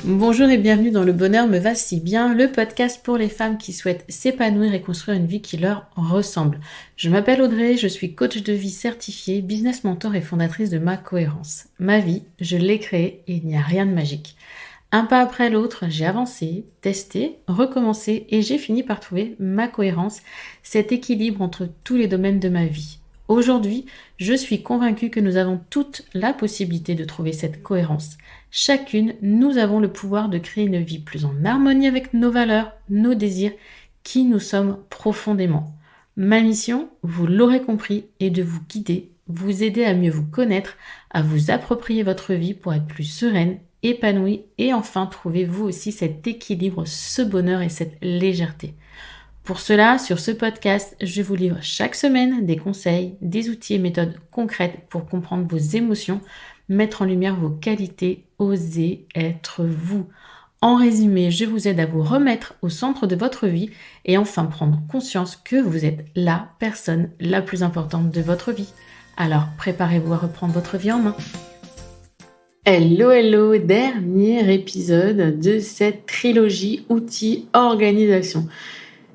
Bonjour et bienvenue dans Le Bonheur me va si bien, le podcast pour les femmes qui souhaitent s'épanouir et construire une vie qui leur ressemble. Je m'appelle Audrey, je suis coach de vie certifiée, business mentor et fondatrice de Ma Cohérence. Ma vie, je l'ai créée et il n'y a rien de magique. Un pas après l'autre, j'ai avancé, testé, recommencé et j'ai fini par trouver ma cohérence, cet équilibre entre tous les domaines de ma vie. Aujourd'hui, je suis convaincue que nous avons toute la possibilité de trouver cette cohérence. Chacune, nous avons le pouvoir de créer une vie plus en harmonie avec nos valeurs, nos désirs, qui nous sommes profondément. Ma mission, vous l'aurez compris, est de vous guider, vous aider à mieux vous connaître, à vous approprier votre vie pour être plus sereine, épanouie et enfin trouver vous aussi cet équilibre, ce bonheur et cette légèreté. Pour cela, sur ce podcast, je vous livre chaque semaine des conseils, des outils et méthodes concrètes pour comprendre vos émotions, mettre en lumière vos qualités, oser être vous. En résumé, je vous aide à vous remettre au centre de votre vie et enfin prendre conscience que vous êtes la personne la plus importante de votre vie. Alors, préparez-vous à reprendre votre vie en main. Hello, dernier épisode de cette trilogie outils organisation.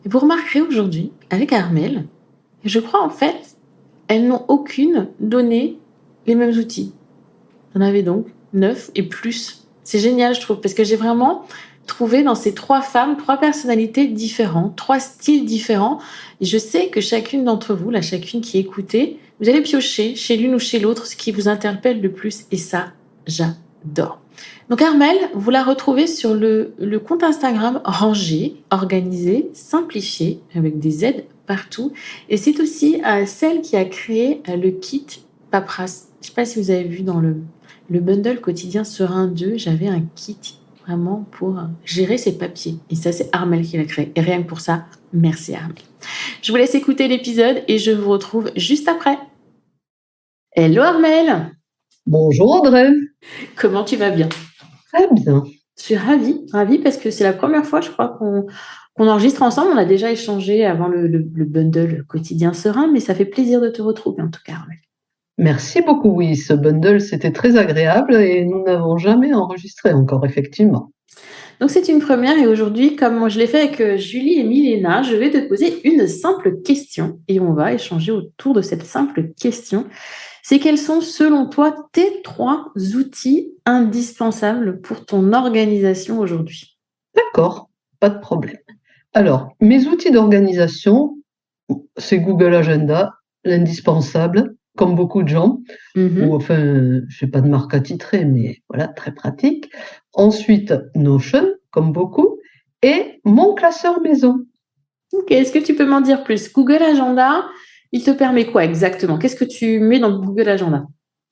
Et vous remarquerez aujourd'hui, avec Armelle, je crois en fait, elles n'ont aucune donné les mêmes outils. J'en avais donc 9 et plus. C'est génial, je trouve, parce que j'ai vraiment trouvé dans ces 3 femmes, 3 personnalités différentes, 3 styles différents. Et je sais que chacune d'entre vous, là, chacune qui écoutez, vous allez piocher chez l'une ou chez l'autre ce qui vous interpelle le plus. Et ça, j'adore. Donc Armelle, vous la retrouvez sur le compte Instagram rangé, organisé, simplifié, avec des aides partout. Et c'est aussi celle qui a créé le kit paperasse. Je ne sais pas si vous avez vu dans le bundle quotidien Serein 2, j'avais un kit vraiment pour gérer ses papiers. Et ça, c'est Armelle qui l'a créé. Et rien que pour ça, merci Armelle. Je vous laisse écouter l'épisode et je vous retrouve juste après. Hello Armelle. Bonjour Audrey. Comment tu vas bien? Très bien. Je suis ravie parce que c'est la première fois, je crois, qu'on enregistre ensemble. On a déjà échangé avant le bundle quotidien Serein, mais ça fait plaisir de te retrouver en tout cas, Armelle. Merci beaucoup. Oui, ce bundle, c'était très agréable et nous n'avons jamais enregistré encore, effectivement. Donc c'est une première et aujourd'hui, comme je l'ai fait avec Julie et Milena, je vais te poser une simple question et on va échanger autour de cette simple question. C'est quels sont, selon toi, tes 3 outils indispensables pour ton organisation aujourd'hui? D'accord, pas de problème. Alors, mes outils d'organisation, c'est Google Agenda, l'indispensable, comme beaucoup de gens. Ou enfin, je n'ai pas de marque attitrée, mais voilà, très pratique. Ensuite, Notion, comme beaucoup, et mon classeur maison. Ok, est-ce que tu peux m'en dire plus? Google Agenda, il te permet quoi exactement? Qu'est-ce que tu mets dans Google Agenda?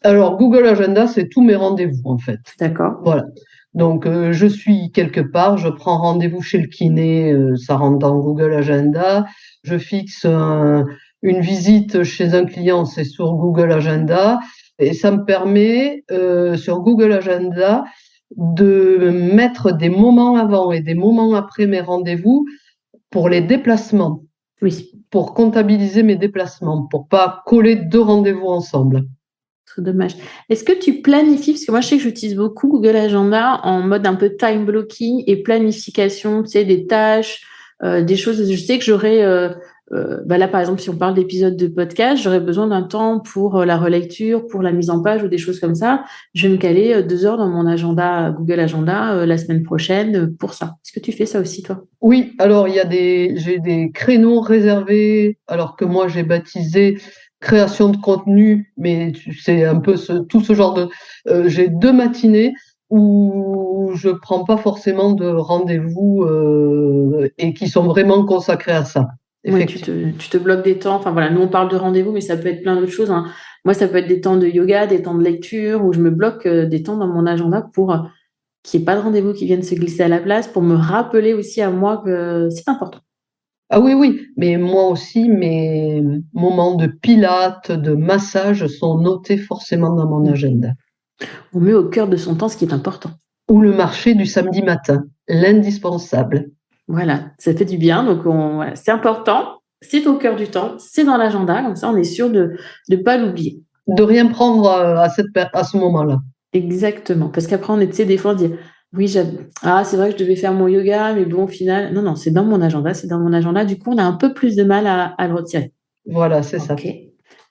Alors, Google Agenda, c'est tous mes rendez-vous, en fait. D'accord. Voilà. Donc, je suis quelque part, je prends rendez-vous chez le kiné, ça rentre dans Google Agenda. Je fixe une visite chez un client, c'est sur Google Agenda. Et ça me permet, sur Google Agenda, de mettre des moments avant et des moments après mes rendez-vous pour les déplacements. Oui. Pour comptabiliser mes déplacements, pour pas coller 2 rendez-vous ensemble. C'est dommage. Est-ce que tu planifies, parce que moi je sais que j'utilise beaucoup Google Agenda en mode un peu time blocking et planification, tu sais, des tâches, des choses. Je sais que j'aurais, là par exemple, si on parle d'épisodes de podcast, j'aurais besoin d'un temps pour la relecture, pour la mise en page ou des choses comme ça. Je vais me caler 2 heures dans mon agenda, Google Agenda, la semaine prochaine pour ça. Est-ce que tu fais ça aussi, toi? Oui, alors j'ai des créneaux réservés, alors que moi j'ai baptisé création de contenu, mais c'est un peu tout ce genre de... j'ai 2 matinées où je prends pas forcément de rendez-vous et qui sont vraiment consacrés à ça. Oui, tu te bloques des temps. Enfin voilà, nous on parle de rendez-vous, mais ça peut être plein d'autres choses, hein. Moi, ça peut être des temps de yoga, des temps de lecture, où je me bloque des temps dans mon agenda pour qu'il n'y ait pas de rendez-vous qui viennent se glisser à la place, pour me rappeler aussi à moi que c'est important. Ah oui, mais moi aussi, mes moments de pilates, de massage sont notés forcément dans mon agenda. On met au cœur de son temps ce qui est important. Ou le marché du samedi matin, l'indispensable. Voilà, ça fait du bien, donc voilà, c'est important, c'est au cœur du temps, c'est dans l'agenda, comme ça on est sûr de ne pas l'oublier. De rien prendre à ce moment-là. Exactement, parce qu'après on est, tu sais, des fois on dit Oui, c'est vrai que je devais faire mon yoga, mais bon, au final, non, non, c'est dans mon agenda, c'est dans mon agenda. Du coup, on a un peu plus de mal à le retirer. Voilà, c'est ça. Ok.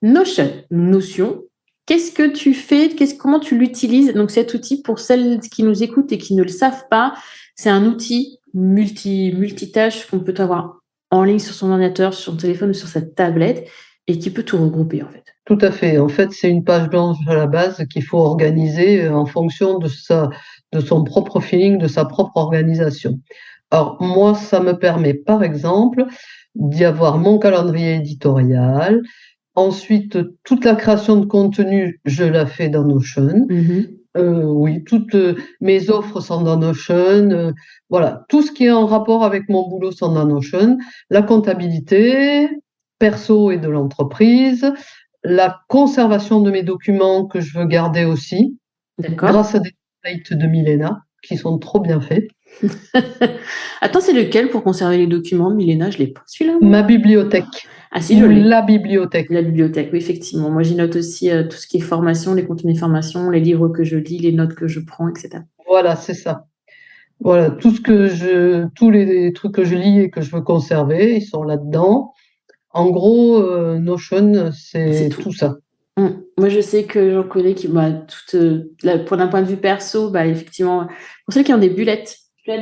Notion. Qu'est-ce que tu fais? Comment tu l'utilises? Donc, cet outil, pour celles qui nous écoutent et qui ne le savent pas, c'est un outil multitâche qu'on peut avoir en ligne sur son ordinateur, sur son téléphone ou sur sa tablette et qui peut tout regrouper, en fait. Tout à fait. En fait, c'est une page blanche à la base qu'il faut organiser en fonction de son propre feeling, de sa propre organisation. Alors, moi, ça me permet, par exemple, d'y avoir mon calendrier éditorial. Ensuite, toute la création de contenu, je la fais dans Notion. Mhm. Oui, toutes mes offres sont dans Notion. Voilà, tout ce qui est en rapport avec mon boulot sont dans Notion. La comptabilité, perso et de l'entreprise, la conservation de mes documents que je veux garder aussi, D'accord. grâce à des templates de Milena qui sont trop bien faits. Attends, c'est lequel pour conserver les documents, Milena? Je l'ai pas, celui-là, moi. Ma bibliothèque Ah si, je ou l'ai. la bibliothèque. La bibliothèque, oui, effectivement. Moi, j'y note aussi tout ce qui est formation, les contenus de formation, les livres que je lis, les notes que je prends, etc. Voilà, c'est ça. Voilà, tous les trucs que je lis et que je veux conserver, ils sont là-dedans. En gros, Notion, C'est c'est tout. tout ça. Moi, je sais que j'en connais qui, pour d'un point de vue perso, effectivement, pour ceux qui ont des bullet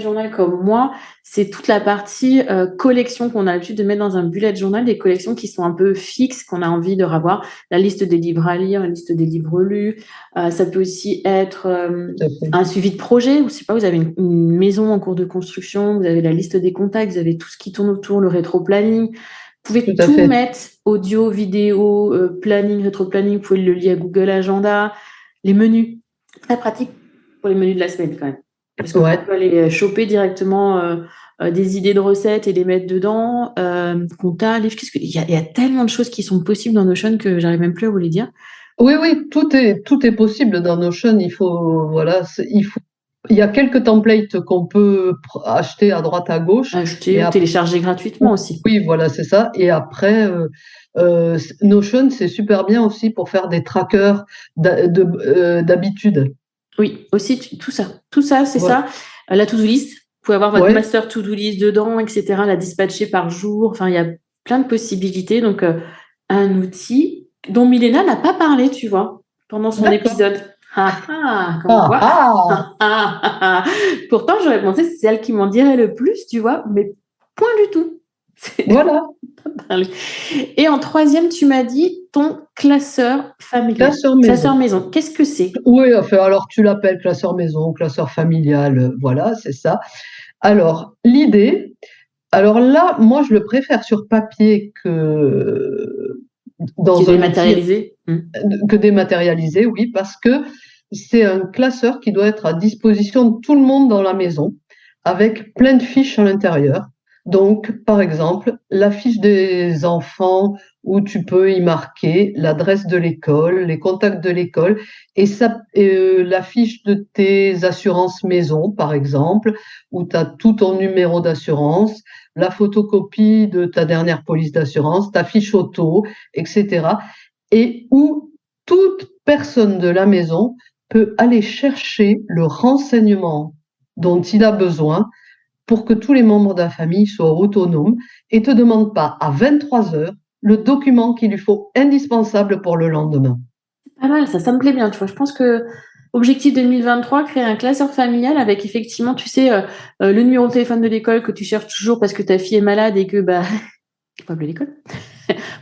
journal comme moi, c'est toute la partie collection qu'on a l'habitude de mettre dans un bullet journal, des collections qui sont un peu fixes, qu'on a envie de revoir, la liste des livres à lire, la liste des livres lus. Ça peut aussi être Tout à fait. un suivi de projet, ou je sais pas, vous avez une maison en cours de construction, vous avez la liste des contacts, vous avez tout ce qui tourne autour, le rétro-planning. Vous Tout pouvez à tout fait. mettre, audio, vidéo, planning, rétro-planning, vous pouvez le lier à Google Agenda, les menus, très pratique pour les menus de la semaine quand même. Parce qu'on Ouais. peut aller choper directement des idées de recettes et les mettre dedans, compta, livre, il y a tellement de choses qui sont possibles dans Notion que j'arrive même plus à vous les dire. Oui, oui, tout est possible dans Notion. Voilà, il y a quelques templates qu'on peut acheter à droite à gauche, Acheter mais ou télécharger gratuitement aussi. oui, voilà, c'est ça. Et après, Notion, c'est super bien aussi pour faire des trackers d'habitude. Oui, aussi tout ça, c'est Voilà. ça. La to-do list, vous pouvez avoir votre Ouais. master to-do list dedans, etc. La dispatcher par jour. Enfin, il y a plein de possibilités. Donc, un outil dont Milena n'a pas parlé, tu vois, pendant son D'accord. épisode. Comme Ah, quoi. ah, Pourtant, j'aurais pensé que c'est elle qui m'en dirait le plus, tu vois, mais point du tout. voilà. Parler. Et en troisième, tu m'as dit ton classeur familial. Classeur Classeur maison. maison, qu'est-ce que c'est? Oui, enfin, alors tu l'appelles classeur maison, classeur familial, voilà, c'est ça. Alors, l'idée, alors là, moi, je le préfère sur papier que Qui est dans un outil, dématérialisé? que dématérialisé, oui, parce que c'est un classeur qui doit être à disposition de tout le monde dans la maison, avec plein de fiches à l'intérieur. Donc, par exemple, la fiche des enfants où tu peux y marquer l'adresse de l'école, les contacts de l'école, la fiche de tes assurances maison, par exemple, où tu as tout ton numéro d'assurance, la photocopie de ta dernière police d'assurance, ta fiche auto, etc. Et où toute personne de la maison peut aller chercher le renseignement dont il a besoin pour que tous les membres de la famille soient autonomes et te demande pas à 23 heures le document qu'il lui faut indispensable pour le lendemain. Pas mal, ça me plaît bien, tu vois. Je pense que objectif 2023, créer un classeur familial avec effectivement, tu sais, le numéro de téléphone de l'école que tu cherches toujours parce que ta fille est malade et que tu peux appeler l'école.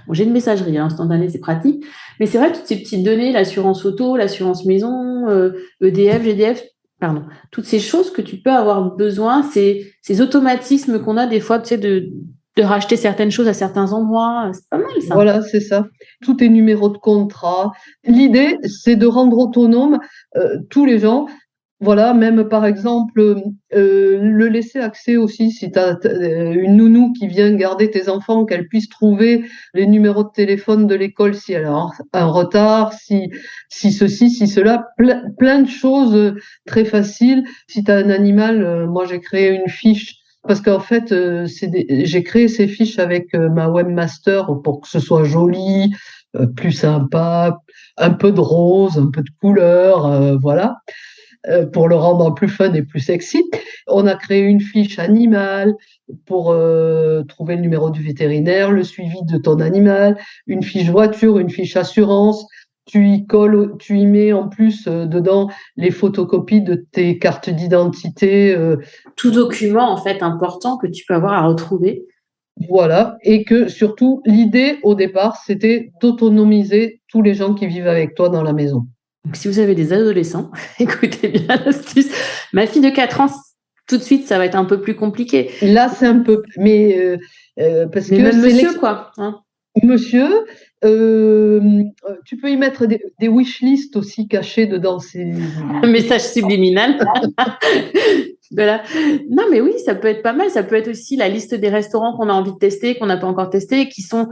Bon, j'ai une messagerie instantanée, c'est pratique. Mais c'est vrai, toutes ces petites données, l'assurance auto, l'assurance maison, EDF, GDF, pardon, toutes ces choses que tu peux avoir besoin, ces automatismes qu'on a des fois, tu sais, de racheter certaines choses à certains endroits, c'est pas mal ça. Voilà, c'est ça. Tous tes numéros de contrat. L'idée, c'est de rendre autonome tous les gens. Voilà, même par exemple, le laisser accès aussi, si tu as une nounou qui vient garder tes enfants, qu'elle puisse trouver les numéros de téléphone de l'école si elle a un retard, si ceci, si cela, plein de choses très faciles. Si tu as un animal, moi j'ai créé une fiche, parce qu'en fait, j'ai créé ces fiches avec ma webmaster pour que ce soit joli, plus sympa, un peu de rose, un peu de couleur, voilà. pour le rendre plus fun et plus sexy. On a créé une fiche animale pour trouver le numéro du vétérinaire, le suivi de ton animal, une fiche voiture, une fiche assurance. Tu y mets en plus dedans les photocopies de tes cartes d'identité. Tout document, en fait, important que tu peux avoir à retrouver. Voilà, et que surtout, l'idée au départ, c'était d'autonomiser tous les gens qui vivent avec toi dans la maison. Donc, si vous avez des adolescents, écoutez bien l'astuce. Ma fille de 4 ans, tout de suite, ça va être un peu plus compliqué. Là, c'est un peu, mais parce Mais que même c'est monsieur, quoi. Hein. monsieur, tu peux y mettre des wish lists aussi cachés dedans. Un message subliminal. Voilà. Non, mais oui, ça peut être pas mal. Ça peut être aussi la liste des restaurants qu'on a envie de tester, qu'on n'a pas encore testé, qui sont,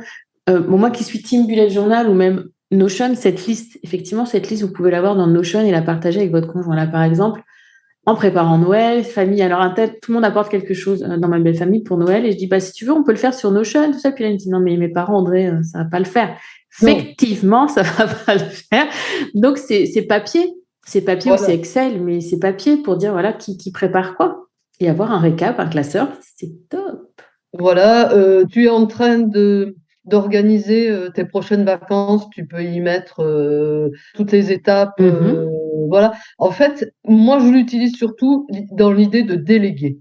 bon, moi qui suis Team Bullet Journal ou même Notion, cette liste, effectivement, cette liste, vous pouvez l'avoir dans Notion et la partager avec votre conjoint. Là, par exemple, en préparant Noël, famille, alors un tel, tout le monde apporte quelque chose dans ma belle famille pour Noël, et je dis, bah, si tu veux, on peut le faire sur Notion, tout ça. Puis là, il me dit, non, mais mes parents, André, ça va pas le faire. Non, Effectivement, ça va pas le faire. Donc, c'est papier. C'est papier ou c'est voilà. Excel, mais c'est papier pour dire, voilà, qui prépare quoi. Et avoir un récap, un classeur, c'est top. Voilà, tu es en train d'organiser tes prochaines vacances, tu peux y mettre toutes les étapes. Mhm. Voilà. En fait, moi, je l'utilise surtout dans l'idée de déléguer,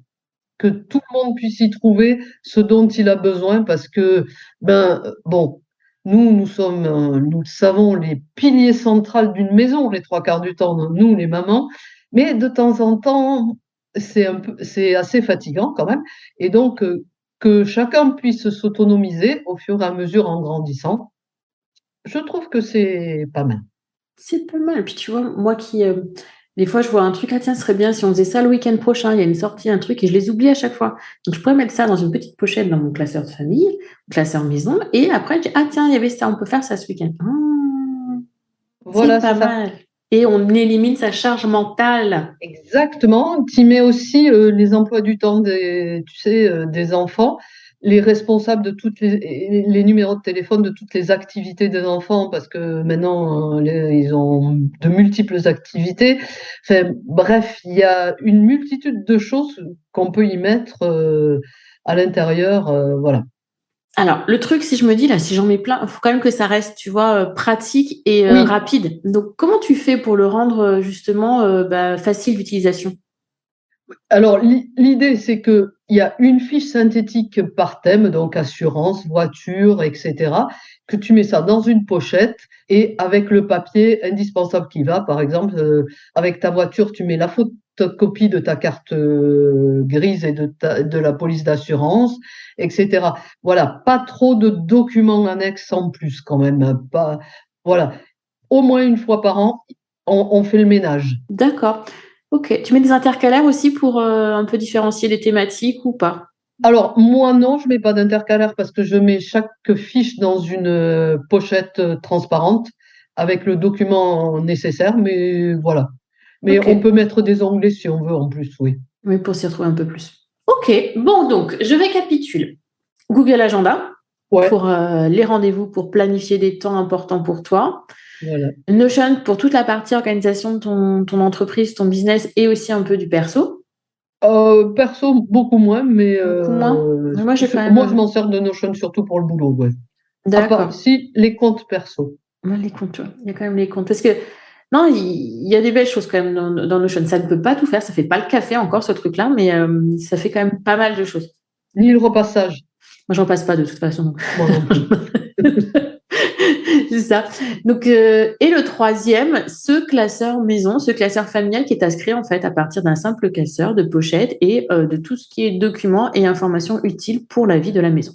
que tout le monde puisse y trouver ce dont il a besoin, parce que, ben, bon, nous sommes, nous le savons, les piliers centraux d'une maison, les trois quarts du temps, nous, les mamans, mais de temps en temps, c'est assez fatigant quand même. Et donc, que chacun puisse s'autonomiser au fur et à mesure en grandissant, je trouve que c'est pas mal. C'est pas mal. Puis tu vois, moi qui, des fois, je vois un truc, ah tiens, ce serait bien si on faisait ça le week-end prochain, il y a une sortie, un truc, et je les oublie à chaque fois. Donc je pourrais mettre ça dans une petite pochette dans mon classeur de famille, classeur maison, et après, je dis, ah tiens, il y avait ça, on peut faire ça ce week-end. C'est Voilà, pas c'est ça. mal. Et on élimine sa charge mentale. Exactement. Tu mets aussi les emplois du temps tu sais, des enfants, les responsables de les numéros de téléphone de toutes les activités des enfants, parce que maintenant, ils ont de multiples activités. Enfin, bref, il y a une multitude de choses qu'on peut y mettre à l'intérieur. Voilà. Alors, le truc, si je me dis, là, si j'en mets plein, il faut quand même que ça reste, tu vois, pratique et Oui, rapide. Donc, comment tu fais pour le rendre, justement, facile d'utilisation? alors, l'idée, c'est qu'il y a une fiche synthétique par thème, donc assurance, voiture, etc., que tu mets ça dans une pochette et avec le papier indispensable qui va. Par exemple, avec ta voiture, tu mets la photocopie de ta carte grise et de la police d'assurance, etc. Voilà, pas trop de documents annexes en plus quand même. Pas, voilà, au moins une fois par an, on fait le ménage. D'accord. Ok. Tu mets des intercalaires aussi pour un peu différencier les thématiques ou pas? Alors, moi, non, je mets pas d'intercalaire parce que je mets chaque fiche dans une pochette transparente avec le document nécessaire, mais voilà. Mais Ok. on peut mettre des onglets si on veut en plus, oui. Oui, pour s'y retrouver un peu plus. Ok. Bon, donc, je récapitule. Google Agenda Ouais, pour les rendez-vous, pour planifier des temps importants pour toi. voilà. Notion pour toute la partie organisation de ton entreprise, ton business et aussi un peu du perso. Perso, beaucoup moins, mais Beaucoup moins. Mais moi, j'ai quand moi, je même. m'en sers de Notion surtout pour le boulot, ouais. À part, D'accord. si, les comptes perso. Moi, les comptes, tu vois. Il y a quand même les comptes. Parce que, non, il y a des belles choses quand même dans Notion. Ça ne peut pas tout faire. Ça ne fait pas le café encore, ce truc-là, mais ça fait quand même pas mal de choses. Ni le repassage, Moi, j'en passe pas de toute façon. Donc. moi non plus. C'est ça. Donc, et le troisième, ce classeur maison, ce classeur familial qui est inscrit en fait à partir d'un simple classeur de pochette et de tout ce qui est documents et informations utiles pour la vie de la maison.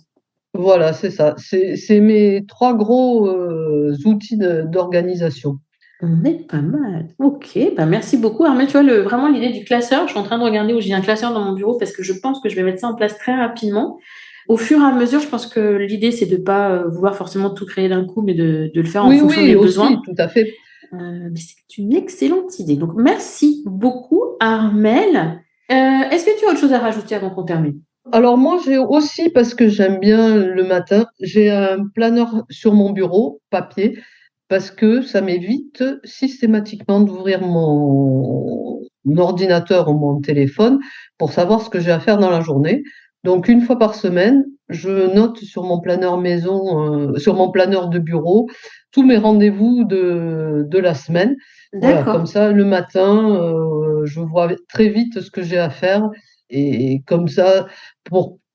Voilà, c'est ça. C'est mes trois gros outils d'organisation. On est pas mal. Ok, bah merci beaucoup Armel. Tu vois, vraiment l'idée du classeur, je suis en train de regarder où j'ai un classeur dans mon bureau parce que je pense que je vais mettre ça en place très rapidement. Au fur et à mesure, je pense que l'idée, c'est de ne pas vouloir forcément tout créer d'un coup, mais de le faire en Oui, fonction oui, des aussi, besoins. tout à fait. Mais c'est une excellente idée. Donc, merci beaucoup, Armel. Est-ce que tu as autre chose à rajouter avant qu'on termine? Alors moi, j'ai aussi, parce que j'aime bien le matin, j'ai un planeur sur mon bureau, papier, parce que ça m'évite systématiquement d'ouvrir ordinateur ou mon téléphone pour savoir ce que j'ai à faire dans la journée. Donc, une fois par semaine, je note sur mon planeur maison, sur mon planeur de bureau, tous mes rendez-vous de la semaine. Voilà, comme D'accord. ça, le matin, je vois très vite ce que j'ai à faire. Et comme ça,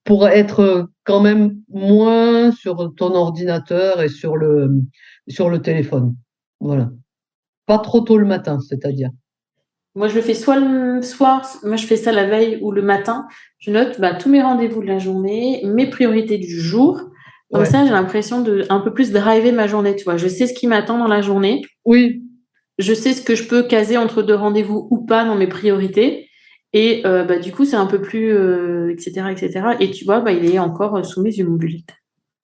pour être quand même moins sur ton ordinateur et sur le téléphone. Voilà. Pas trop tôt le matin, c'est-à-dire. Moi, je le fais soit le soir, moi je fais ça la veille ou le matin. Je note tous mes rendez-vous de la journée, mes priorités du jour. Comme Ouais. ça, j'ai l'impression de un peu plus driver ma journée, tu vois. Je sais ce qui m'attend dans la journée. Oui, Je sais ce que je peux caser entre deux rendez-vous ou pas dans mes priorités. Et du coup, c'est un peu plus, etc., etc. Et tu vois, il est encore sous mes yeux, mon bullet.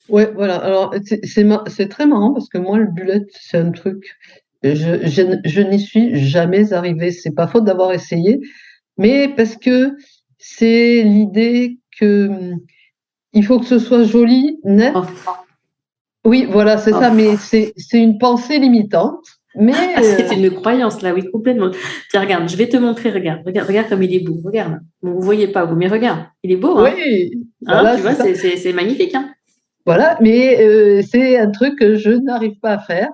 ouais, voilà. Alors, c'est très marrant parce que moi, le bullet, c'est un truc, je n'y suis jamais arrivée. C'est pas faute d'avoir essayé, mais parce que c'est l'idée que il faut que ce soit joli, net. Oh, Oui, voilà, c'est ça, mais oh. c'est une pensée limitante. Ah, Mais c'est une croyance, là, oui, complètement. Tiens, regarde, je vais te montrer, regarde comme il est beau, regarde. Bon, vous ne voyez pas, vous, mais regarde, il est beau, hein? oui, Hein, voilà, tu c'est vois, ça. c'est magnifique, hein? Voilà, mais c'est un truc que je n'arrive pas à faire.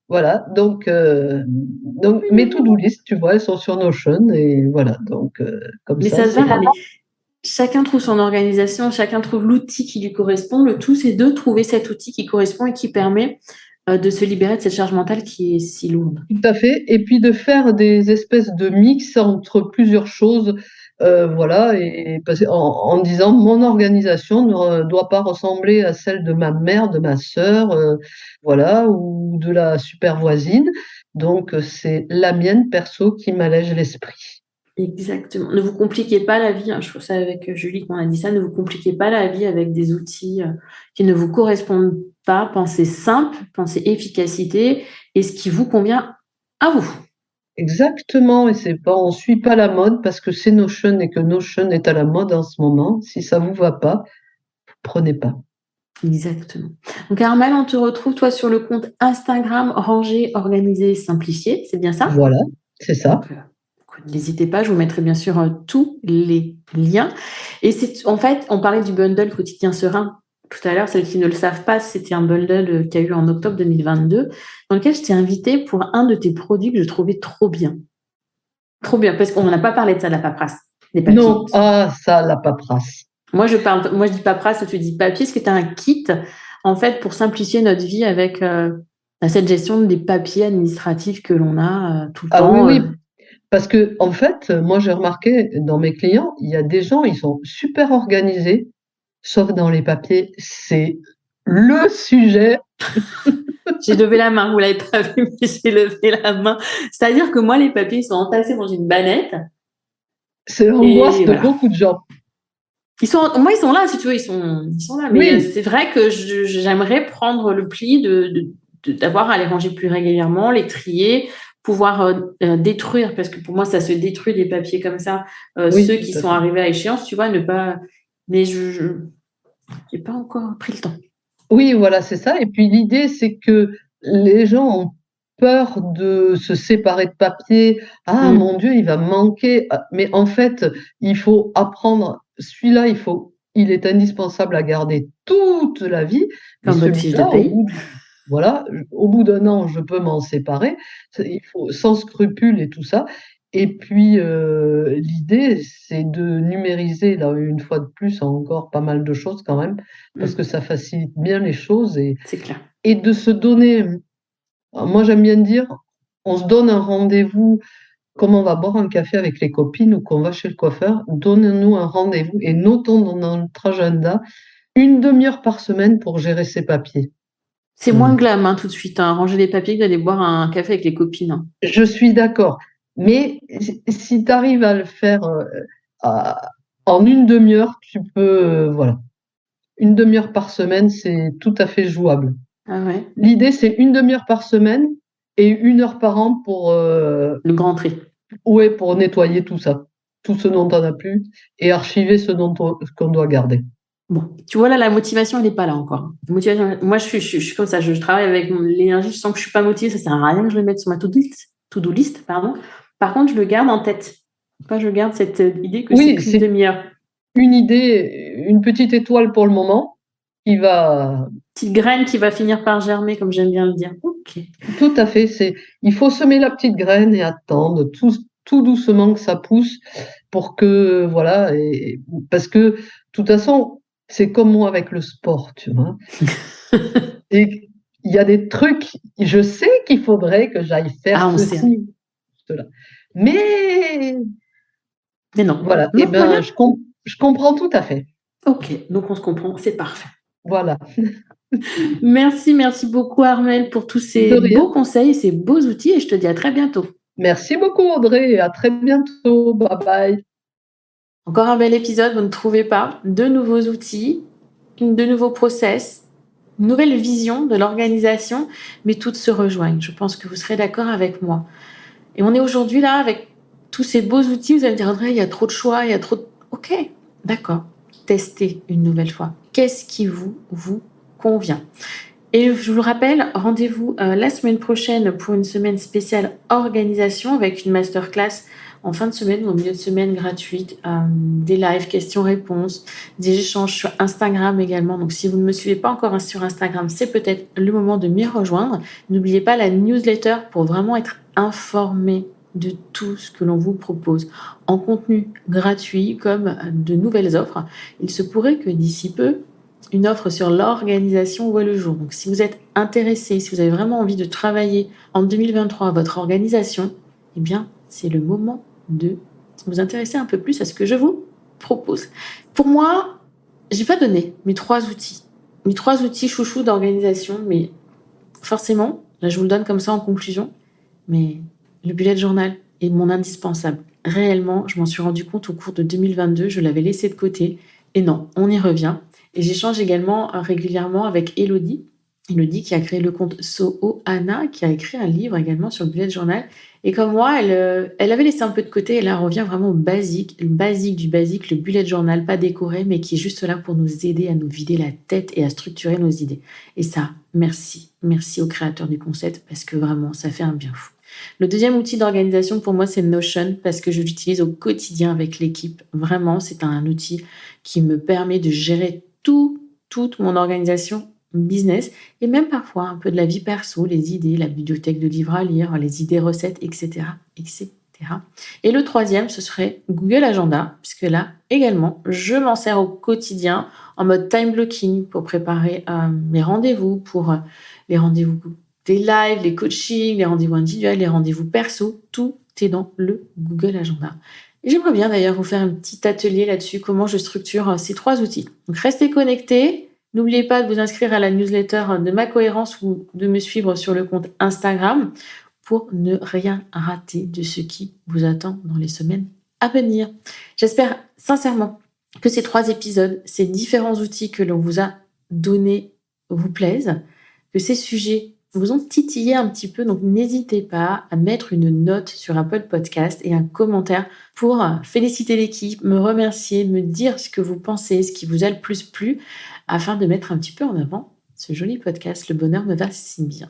Voilà, donc mes to-do list, tu vois, elles sont sur Notion et voilà, donc comme Mais ça, ça se c'est. va, là, mais chacun trouve son organisation, chacun trouve l'outil qui lui correspond. Le tout, c'est de trouver cet outil qui correspond et qui permet de se libérer de cette charge mentale qui est si lourde. Tout à fait. Et puis de faire des espèces de mix entre plusieurs choses, voilà, en disant mon organisation ne doit pas ressembler à celle de ma mère, de ma sœur, voilà, ou de la super voisine. Donc c'est la mienne perso qui m'allège l'esprit. Exactement. Ne vous compliquez pas la vie, hein. Je trouve ça avec Julie qu'on a dit ça. Ne vous compliquez pas la vie avec des outils qui ne vous correspondent pas. Pensez simple, pensez efficacité et ce qui vous convient à vous. Exactement, et c'est pas, on suit pas la mode parce que c'est Notion et que Notion est à la mode en ce moment. Si ça vous va pas, prenez pas. Exactement. Donc, Armel, on te retrouve, toi, sur le compte Instagram Rangé, Organisé, Simplifié. C'est bien ça? Voilà, c'est ça. Donc, n'hésitez pas, je vous mettrai bien sûr tous les liens. Et c'est en fait, on parlait du bundle quotidien serein tout à l'heure. Celles qui ne le savent pas, c'était un bundle qu'il y a eu en octobre 2022, dans lequel je t'ai invité pour un de tes produits que je trouvais trop bien. Trop bien, parce qu'on n'a pas parlé de ça, de la paperasse, des papiers. Non, ah, ça, la paperasse. Moi, je dis paperasse, tu dis papier, parce que tu as un kit, en fait, pour simplifier notre vie avec cette gestion des papiers administratifs que l'on a tout le Ah oui, temps. oui, parce que en fait, moi j'ai remarqué dans mes clients, il y a des gens, ils sont super organisés, sauf dans les papiers, c'est le sujet. J'ai levé la main, vous l'avez pas vu, mais j'ai levé la main. C'est-à-dire que moi, les papiers sont entassés dans une bannette. C'est l'angoisse Et de voilà. beaucoup de gens. Moi, ils sont là, si tu veux, ils sont là. Mais Oui, c'est vrai que j'aimerais prendre le pli d'avoir à les ranger plus régulièrement, les trier, pouvoir détruire, parce que pour moi, ça se détruit des papiers comme ça, oui, ceux tout qui à sont fait. arrivés à échéance, tu vois, ne pas. Mais je n'ai pas encore pris le temps. Oui, voilà, c'est ça. Et puis l'idée, c'est que les gens ont peur de se séparer de papier. Ah mon Mm. Dieu, il va me manquer. Ah, mais en fait, il faut apprendre. Celui-là, il est indispensable à garder toute la vie. Mais Comme votre fiche de celui-là, paye. voilà, au bout d'un an, je peux m'en séparer. Il faut sans scrupule et tout ça. Et puis, l'idée, c'est de numériser, là, une fois de plus, encore pas mal de choses quand même, parce que Mm. ça facilite bien les choses C'est clair. et de se donner, moi j'aime bien dire, on se donne un rendez-vous, comme on va boire un café avec les copines ou qu'on va chez le coiffeur, donnons-nous un rendez-vous et notons dans notre agenda une demi-heure par semaine pour gérer ses papiers. C'est Voilà. moins glam, hein, tout de suite, hein, ranger les papiers que d'aller boire un café avec les copines, hein. Je suis d'accord. Mais si tu arrives à le faire à- en une demi-heure, tu peux, voilà. Une demi-heure par semaine, c'est tout à fait jouable. Ah ouais, L'idée, c'est une demi-heure par semaine et 1 heure par an le grand tri. ouais, pour nettoyer tout ça, tout ce dont on n'a plus et archiver ce qu'on doit garder. Bon, tu vois là, la motivation, elle n'est pas là encore. La motivation, moi, je suis comme ça, je travaille avec l'énergie, je sens que je suis pas motivée, ça sert à rien que je le mette sur ma to-do list, pardon. Par contre, je le garde en tête. Enfin, je garde cette idée que c'est Oui, qu'une c'est demi-heure. une idée, une petite étoile pour le moment qui va Petite graine qui va finir par germer, comme j'aime bien le dire. Ok. tout à fait. Il faut semer la petite graine et attendre tout doucement que ça pousse pour que, voilà, parce que, de toute façon, c'est comme moi avec le sport, tu vois. Et il y a des trucs, je sais qu'il faudrait que j'aille faire Ah, on sait. ceci, cela. Mais, Mais non. voilà, et Non, ben, voilà. je comprends tout à fait. Ok, donc on se comprend, c'est parfait. Voilà. Merci beaucoup Armelle pour tous De ces rien. beaux conseils, ces beaux outils et je te dis à très bientôt. Merci beaucoup, Audrey, et à très bientôt. Bye bye. Encore un bel épisode, vous ne trouvez pas? De nouveaux outils, de nouveaux process, une nouvelle vision de l'organisation, mais toutes se rejoignent. Je pense que vous serez d'accord avec moi. Et on est aujourd'hui là avec tous ces beaux outils. Vous allez me dire, Audrey, il y a trop de choix, il y a trop de... Ok, d'accord. Testez une nouvelle fois. Qu'est-ce qui vous convient? Et je vous le rappelle, rendez-vous la semaine prochaine pour une semaine spéciale organisation avec une masterclass en fin de semaine ou au milieu de semaine gratuite, des lives, questions-réponses, des échanges sur Instagram également. Donc si vous ne me suivez pas encore sur Instagram, c'est peut-être le moment de m'y rejoindre. N'oubliez pas la newsletter pour vraiment être informé de tout ce que l'on vous propose en contenu gratuit comme de nouvelles offres. Il se pourrait que d'ici peu, une offre sur l'organisation voit le jour. Donc, si vous êtes intéressé, si vous avez vraiment envie de travailler en 2023 à votre organisation, eh bien, c'est le moment de vous intéresser un peu plus à ce que je vous propose. Pour moi, j'ai pas donné mes 3 outils. Mes 3 outils chouchous d'organisation, mais forcément, là, je vous le donne comme ça en conclusion, mais le bullet journal est mon indispensable. Réellement, je m'en suis rendu compte au cours de 2022, je l'avais laissé de côté. Et non, on y revient. Et j'échange également régulièrement avec Elodie. Elodie qui a créé le compte Soho-Anna, qui a écrit un livre également sur le bullet journal. Et comme moi, elle avait laissé un peu de côté et là, elle revient vraiment au basique, le basique du basique, le bullet journal, pas décoré, mais qui est juste là pour nous aider à nous vider la tête et à structurer nos idées. Et ça, merci. Merci aux créateurs du concept parce que vraiment, ça fait un bien fou. Le deuxième outil d'organisation pour moi, c'est Notion parce que je l'utilise au quotidien avec l'équipe. Vraiment, c'est un outil qui me permet de gérer toute mon organisation business et même parfois un peu de la vie perso, les idées, la bibliothèque de livres à lire, les idées recettes, etc., etc. Et le troisième, ce serait Google Agenda, puisque là également, je m'en sers au quotidien en mode time blocking pour préparer mes rendez-vous, pour les rendez-vous des lives, les coachings, les rendez-vous individuels, les rendez-vous perso, tout est dans le Google Agenda. Et j'aimerais bien d'ailleurs vous faire un petit atelier là-dessus, comment je structure ces 3 outils. Donc restez connectés, n'oubliez pas de vous inscrire à la newsletter de Ma Cohérence ou de me suivre sur le compte Instagram pour ne rien rater de ce qui vous attend dans les semaines à venir. J'espère sincèrement que ces 3 épisodes, ces différents outils que l'on vous a donnés vous plaisent, que ces sujets vous ont titillé un petit peu, donc n'hésitez pas à mettre une note sur Apple Podcast et un commentaire pour féliciter l'équipe, me remercier, me dire ce que vous pensez, ce qui vous a le plus plu, afin de mettre un petit peu en avant ce joli podcast. Le bonheur me va si bien.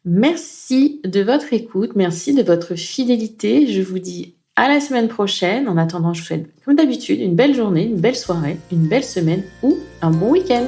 Merci de votre écoute, merci de votre fidélité. Je vous dis à la semaine prochaine. En attendant, je vous souhaite, comme d'habitude, une belle journée, une belle soirée, une belle semaine ou un bon week-end.